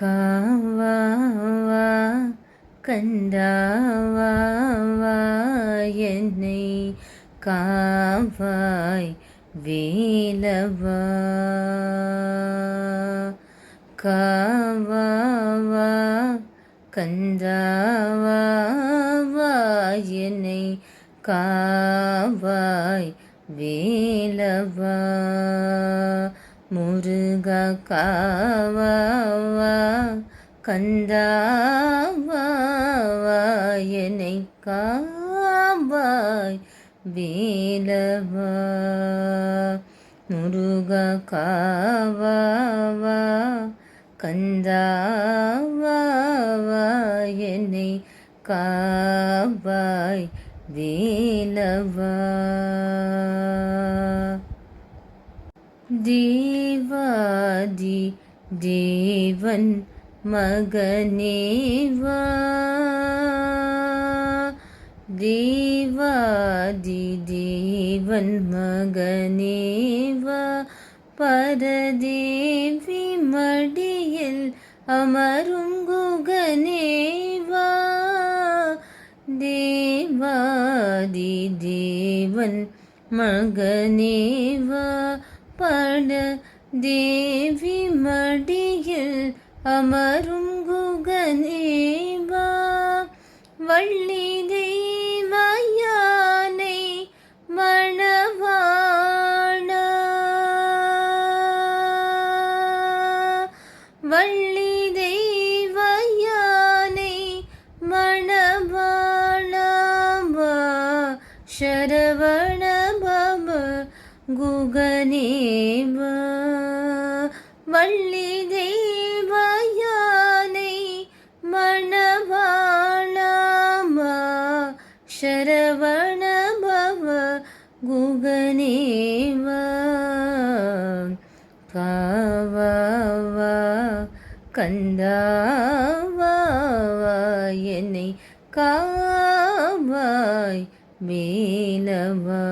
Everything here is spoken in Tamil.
காவாவா கண்டாவாவா என்னை காவாய் வேலவா. காவாவா கந்தாவாவா என்னை காவாய் வேலவா. முருகா காவாவா கந்தாவாவா என்னை காவாய் வேலவா. முருகா காவாவா கந்தாவாவா என்னை காவாய் வேலவா. தேவாதி தேவன் மகனேவா. தேவாதி தேவன் மகனேவா. பரதேவி மடியில் அமரும் குகனேவா. தேவாதி தேவன் மகனேவா. பரதேவி மடியில் அமரும் குகனேவா. வள்ளி தெய்வயானை மணவாளா. வள்ளி தெய்வயானை மணவாளா. சரவண பவ குகனேவா. வள்ளி தெய்வயானை மணவாளா. சரவண பவ குகனேவா. காவாவா கந்தாவாவா என்னை காவாய் வேலவா.